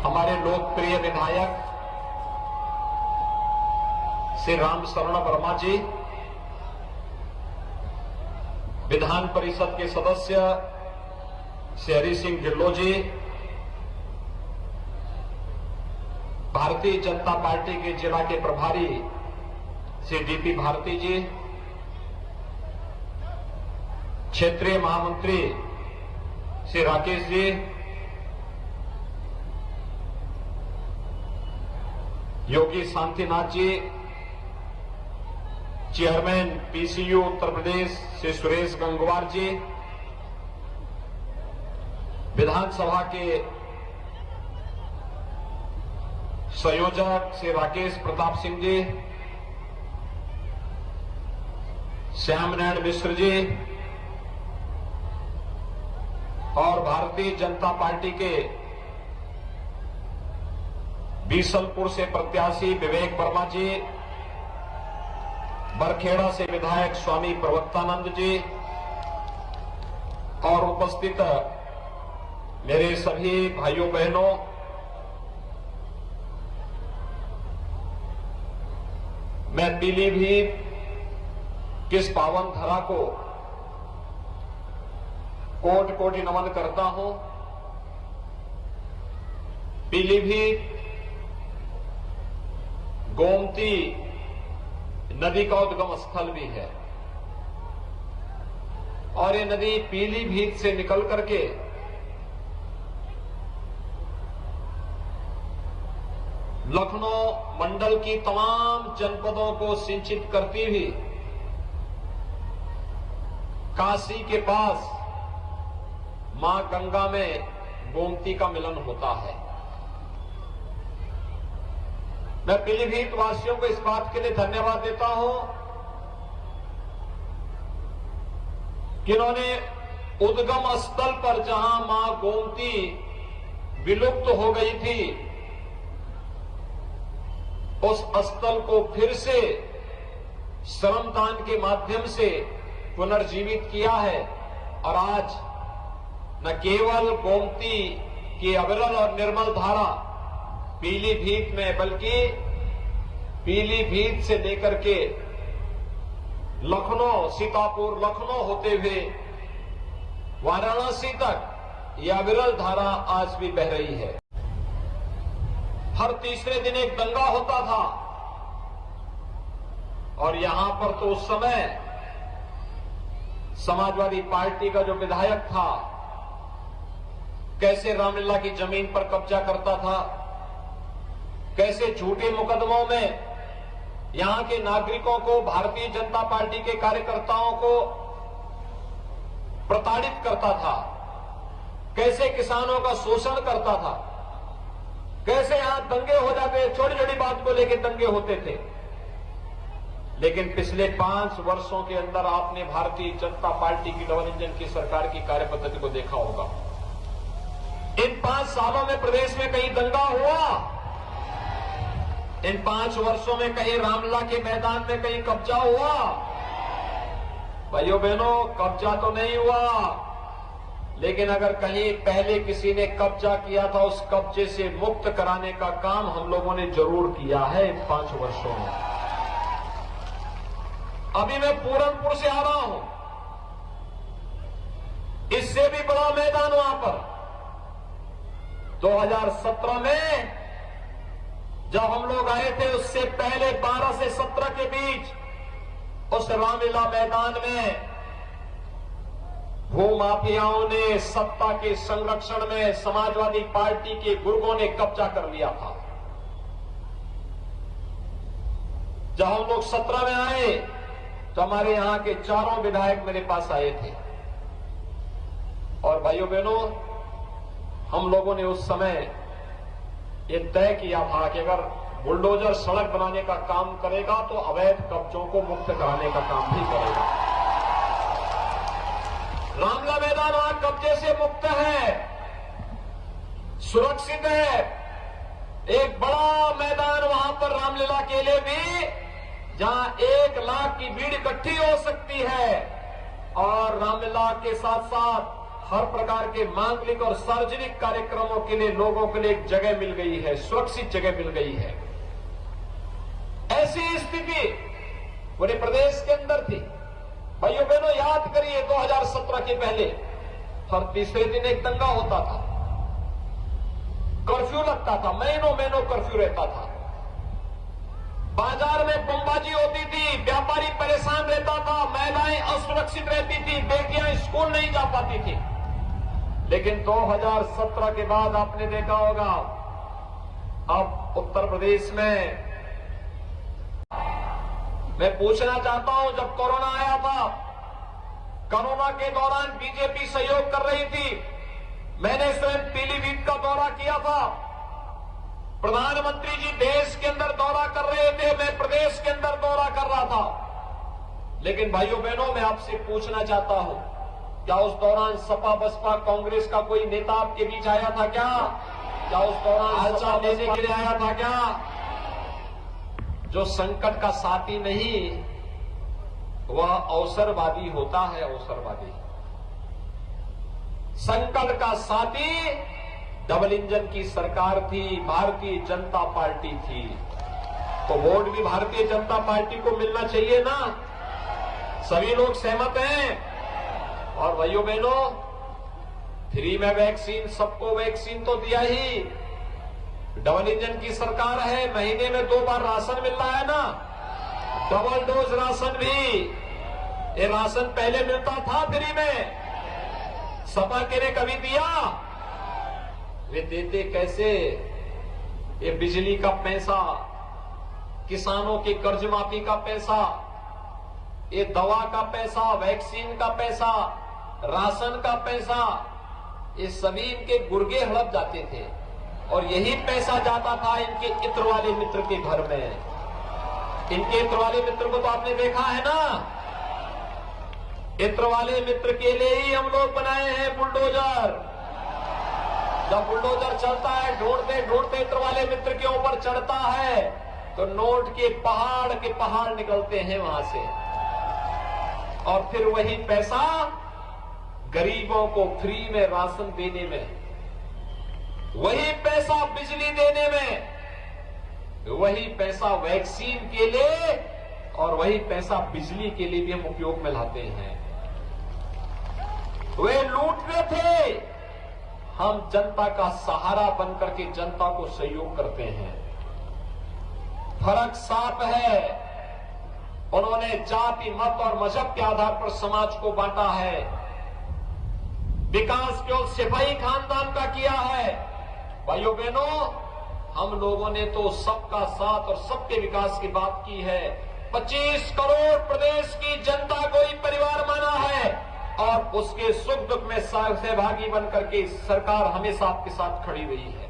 हमारे लोकप्रिय विधायक श्री राम शरण वर्मा जी, विधान परिषद के सदस्य श्री हरि सिंह ढिल्लों जी, भारतीय जनता पार्टी के जिला के प्रभारी श्री डीपी भारती जी, क्षेत्रीय महामंत्री श्री राकेश जी, योगी शांतिनाथ जी, चेयरमैन पीसीयू उत्तर प्रदेश श्री सुरेश गंगवार जी, विधानसभा के संयोजक श्री राकेश प्रताप सिंह जी, श्याम नारायण मिश्र जी और भारतीय जनता पार्टी के बीसलपुर से प्रत्याशी विवेक वर्मा जी, बरखेड़ा से विधायक स्वामी प्रवक्तानंद जी और उपस्थित मेरे सभी भाइयों बहनों, मैं पीलीभीत किस पावन धरा को कोटि कोटि नमन करता हूं। पीलीभीत गोमती नदी का उद्गम स्थल भी है और ये नदी पीलीभीत से निकल करके लखनऊ मंडल की तमाम जनपदों को सिंचित करती हुई काशी के पास मां गंगा में गोमती का मिलन होता है। मैं पीलीभीत वासियों को इस बात के लिए धन्यवाद देता हूं कि इन्होंने उद्गम स्थल पर जहां मां गोमती विलुप्त हो गई थी, उस स्थल को फिर से श्रमदान के माध्यम से पुनर्जीवित किया है और आज न केवल गोमती की अविरल और निर्मल धारा पीलीभीत में, बल्कि पीलीभीत से लेकर के लखनऊ, सीतापुर लखनऊ होते हुए वाराणसी तक यह अविरल धारा आज भी बह रही है। हर तीसरे दिन एक दंगा होता था और यहां पर तो उस समय समाजवादी पार्टी का जो विधायक था कैसे रामलीला की जमीन पर कब्जा करता था, कैसे झूठे मुकदमों में यहां के नागरिकों को, भारतीय जनता पार्टी के कार्यकर्ताओं को प्रताड़ित करता था, कैसे किसानों का शोषण करता था, कैसे यहां दंगे हो जाते, छोटी छोटी बात को लेकर दंगे होते थे। लेकिन पिछले 5 वर्षों के अंदर आपने भारतीय जनता पार्टी की डबल इंजन की सरकार की कार्यपद्धति को देखा होगा। इन 5 सालों में प्रदेश में कहीं दंगा हुआ? इन 5 वर्षों में कहीं रामलीला के मैदान में कहीं कब्जा हुआ? भाइयों बहनों, कब्जा तो नहीं हुआ, लेकिन अगर कहीं पहले किसी ने कब्जा किया था, उस कब्जे से मुक्त कराने का काम हम लोगों ने जरूर किया है इन 5 वर्षों में। अभी मैं पूरनपुर से आ रहा हूं, इससे भी बड़ा मैदान वहां पर 2017 में जब हम लोग आए थे, उससे पहले 12 से 17 के बीच उस रामलीला मैदान में भूमाफियाओं ने सत्ता के संरक्षण में समाजवादी पार्टी के गुर्गों ने कब्जा कर लिया था। जब हम लोग 17 में आए तो हमारे यहां के चारों विधायक मेरे पास आए थे और भाइयों बहनों, हम लोगों ने उस समय ये तय किया था कि अगर बुलडोजर सड़क बनाने का काम करेगा तो अवैध कब्जों को मुक्त कराने का काम भी करेगा। रामलीला मैदान आज कब्जे से मुक्त है, सुरक्षित है। एक बड़ा मैदान वहां पर रामलीला के लिए भी, जहां 1 लाख की भीड़ इकट्ठी हो सकती है और रामलीला के साथ साथ हर प्रकार के मांगलिक और सार्वजनिक कार्यक्रमों के लिए लोगों के लिए एक जगह मिल गई है, सुरक्षित जगह मिल गई है। ऐसी स्थिति पूरे प्रदेश के अंदर थी। भाइयों बहनों, याद करिए 2017 के पहले हर तीसरे दिन एक दंगा होता था, कर्फ्यू लगता था, महीनों महीनों कर्फ्यू रहता था, बाजार में बमबाजी होती थी, व्यापारी परेशान रहता था, महिलाएं असुरक्षित रहती थी, बेटियां स्कूल नहीं जा पाती थी। लेकिन 2017 के बाद आपने देखा होगा अब उत्तर प्रदेश में, मैं पूछना चाहता हूं, जब कोरोना आया था, कोरोना के दौरान बीजेपी सहयोग कर रही थी, मैंने स्वयं पीलीभीत का दौरा किया था, प्रधानमंत्री जी देश के अंदर दौरा कर रहे थे, मैं प्रदेश के अंदर दौरा कर रहा था। लेकिन भाइयों बहनों, मैं आपसे पूछना चाहता हूं, क्या उस दौरान सपा बसपा कांग्रेस का कोई नेता आपके बीच आया था क्या उस दौरान हालचाल लेने के लिए आया था क्या? जो संकट का साथी नहीं, वह अवसरवादी होता है, अवसरवादी। संकट का साथी डबल इंजन की सरकार थी, भारतीय जनता पार्टी थी, तो वोट भी भारतीय जनता पार्टी को मिलना चाहिए ना। सभी लोग सहमत हैं। और भाइयों बहनों, फ्री में वैक्सीन, सबको वैक्सीन तो दिया ही। डबल इंजन की सरकार है, महीने में 2 बार राशन मिल रहा है ना, डबल डोज राशन भी। ये राशन पहले मिलता था फ्री में, सपा के ने कभी दिया? वे देते कैसे? ये बिजली का पैसा, किसानों के कर्ज माफी का पैसा, ये दवा का पैसा, वैक्सीन का पैसा, राशन का पैसा, ये सभी इनके गुर्गे हड़प जाते थे। और यही पैसा जाता था इनके इत्र वाले मित्र के घर में। इनके इत्र वाले मित्र को तो आपने देखा है ना, इत्र वाले मित्र के लिए ही हम लोग बनाए हैं बुलडोजर। जब बुलडोजर चलता है, ढूंढते ढूंढते इत्र वाले मित्र के ऊपर चढ़ता है, तो नोट के पहाड़ निकलते हैं वहां से। और फिर वही पैसा गरीबों को फ्री में राशन देने में, वही पैसा बिजली देने में, वही पैसा वैक्सीन के लिए और वही पैसा बिजली के लिए भी हम उपयोग में लाते हैं। वे लूट रहे थे, हम जनता का सहारा बनकर के जनता को सहयोग करते हैं। फर्क साफ है। उन्होंने जाति, मत और मजहब के आधार पर समाज को बांटा है। विकास केवल सिपाही खानदान का किया है। भाइयों बहनों, हम लोगों ने तो सबका साथ और सबके विकास की बात की है। 25 करोड़ प्रदेश की जनता को ही परिवार माना है और उसके सुख दुख में सहभागी बनकर के सरकार हमेशा आपके साथ खड़ी हुई है।